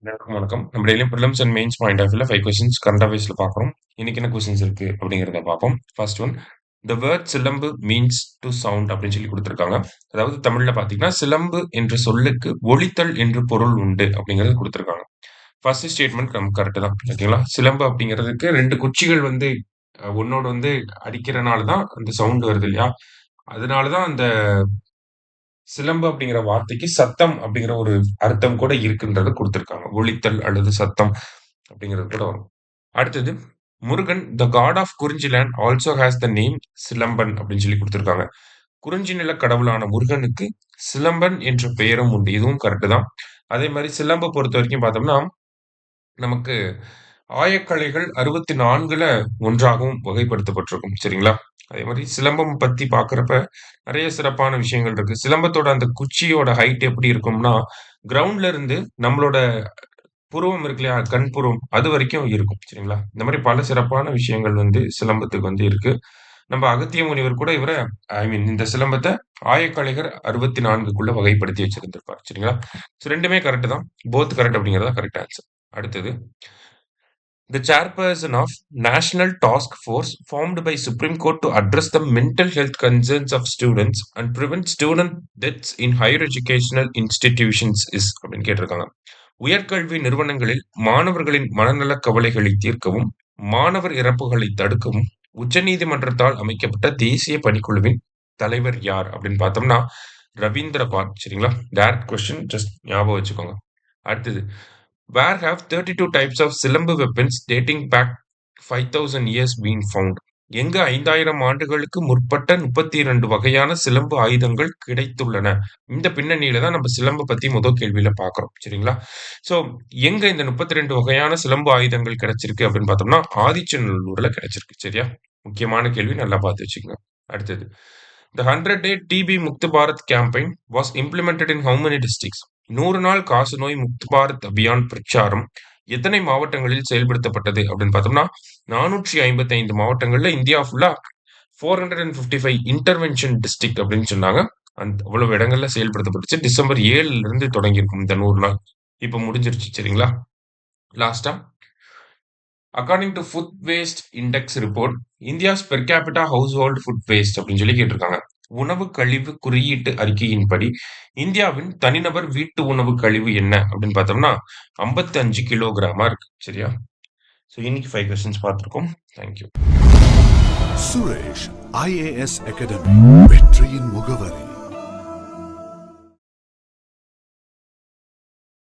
எல்லாருக்கும் வணக்கம். நம்ம டெய்லியும் prelims and mains point of வியூல 5 கொஸ்டின்ஸ் கரண்ட் அஃபேர்ஸ்ல பார்க்குறோம். இன்னைக்கு என்ன கொஸ்டின்ஸ் இருக்கு அப்படிங்கிறத பார்ப்போம். ஃபர்ஸ்ட் ஒன், த வேர்ட் சிலம்பு மீன்ஸ் டு சவுண்ட் அப்படின்னு சொல்லி குடுத்திருக்காங்க. அதாவது தமிழ்ல பார்த்தீங்கன்னா, சிலம்பு என்ற சொல்லுக்கு ஒலித்தல் என்று பொருள் உண்டு அப்படிங்கிறது குடுத்திருக்காங்க. ஃபர்ஸ்ட் ஸ்டேட்மெண்ட் கரெக்ட் தான். ஓகேங்களா? சிலம்பு அப்படிங்கிறதுக்கு 2 குச்சிகள் வந்து ஒண்ணோட வந்து அடிக்கிறனால தான் அந்த சவுண்ட் வருது இல்லையா? அதனால தான் அந்த சிலம்பு அப்படிங்கிற வார்த்தைக்கு சத்தம் அப்படிங்கிற ஒரு அர்த்தம் கூட இருக்குன்றத குடுத்திருக்காங்க. ஒலித்தல் அல்லது சத்தம் அப்படிங்கிறது கூட வரும். அடுத்தது Murugan the god of Kurinji land also has the name Silamban அப்படின்னு சொல்லி குடுத்திருக்காங்க. குறிஞ்சி நில கடவுளான முருகனுக்கு சிலம்பன் என்ற பெயரும் உண்டு. இதுவும் கரெக்ட் தான். அதே மாரி சிலம்ப பொறுத்தவரைக்கும் பார்த்தோம்னா, நமக்கு ஆயக்கலைகள் 64ல ஒன்றாகவும் வகைப்படுத்தப்பட்டிருக்கும். சரிங்களா? அதே மாரி சிலம்பம் பத்தி பார்க்கிறப்ப நெறைய சிறப்பான விஷயங்கள் இருக்கு. சிலம்பத்தோட அந்த குச்சியோட ஹைட் எப்படி இருக்கும்னா, கிரவுண்ட்ல இருந்து நம்மளோட புருவம் இருக்கு இல்லையா? கண் புருவம் அது வரைக்கும் இருக்கும். சரிங்களா? இந்த மாரி பல சிறப்பான விஷயங்கள் வந்து சிலம்பத்துக்கு வந்து இருக்கு. நம்ம அகத்திய முனிவர் கூட இவர இந்த சிலம்பத்த ஆயக்கலைஞர் 64க்குள்ள வகைப்படுத்தி வச்சிருந்திருப்பார். சரிங்களா? ஸோ 2மே கரெக்ட் தான். போத் கரெக்ட் அப்படிங்கிறது தான் கரெக்ட் ஆன்சர். அடுத்தது the chairperson of National Task Force formed by Supreme Court to address the mental health concerns of students and prevent student deaths in higher educational institutions is அப்படின்னு கேட்டிருக்காங்க. உயர்கல்வி நிறுவனங்களில் மாணவர்களின் மனநல கவலைகளை தீர்க்கவும், மாணவர் இறப்புகளை தடுக்கவும் உச்சநீதிமன்றத்தால் அமைக்கப்பட்ட தேசிய பணிக்குழுவின் தலைவர் யார் அப்படின்னு பார்த்தோம்னா ரவீந்திர பால். சரிங்களா? டைரக்ட் கொஸ்டின் ஜஸ்ட் ஞாபகம் வச்சுக்கோங்க. அடுத்தது where have 32 types of சிலம்பு weapons dating back 5000 years been found? எங்க 5000 ஆண்டுகளுக்கு முற்பட்ட 32 வகையான சிலம்பு ஆயுதங்கள் கிடைத்துள்ளன. இந்த பின்னணியில தான் நம்ம சிலம்ப பத்தி முதல் கேள்வியில பார்க்கிறோம். சரிங்களா? சோ எங்க இந்த 32 வகையான சிலம்பு ஆயுதங்கள் கிடைச்சிருக்கு அப்படின்னு பார்த்தோம்னா, ஆதிச்சநல்லூர்ல கிடைச்சிருக்கு. சரியா? முக்கியமான கேள்வி நல்லா பார்த்து வச்சுக்கங்க. அடுத்தது The 100-day TB Mukt Bharat campaign was implemented in how many districts? 100 நாள் காசநோய் முக்த் பாரத் அபியான் பிரச்சாரம் எத்தனை மாவட்டங்களில் செயல்படுத்தப்பட்டது அப்படின்னு பார்த்தோம்னா 455 மாவட்டங்கள்ல இந்தியா ஃபுல்லா 455 இன்டர்வென்ஷன் டிஸ்ட்ரிக்ட் அப்படின்னு சொன்னாங்க. அந்த அவ்வளவு இடங்கள்ல செயல்படுத்தப்பட்டுச்சு. டிசம்பர் 7ல இருந்து தொடங்கி இருக்கும் இந்த 100 நாள். இப்ப முடிஞ்சிருச்சு. சரிங்களா? லாஸ்டா according to food waste index report India's per capita house hold food waste அப்படின்னு சொல்லி கேட்டிருக்காங்க. உணவு கழிவு குறியீட்டு அறிக்கையின்படி இந்தியாவின் தனிநபர் வீட்டு உணவு கழிவு என்ன அப்படின்னு பார்த்தோம்னா 55 கிலோகிராமா இருக்கு. சரியா? ஸோ இன்னைக்கு 5 கொஸ்டின்ஸ் பார்த்துருக்கோம். தேங்க்யூ. சுரேஷ் IAS அகாடமி வெற்றியின் முகவரி.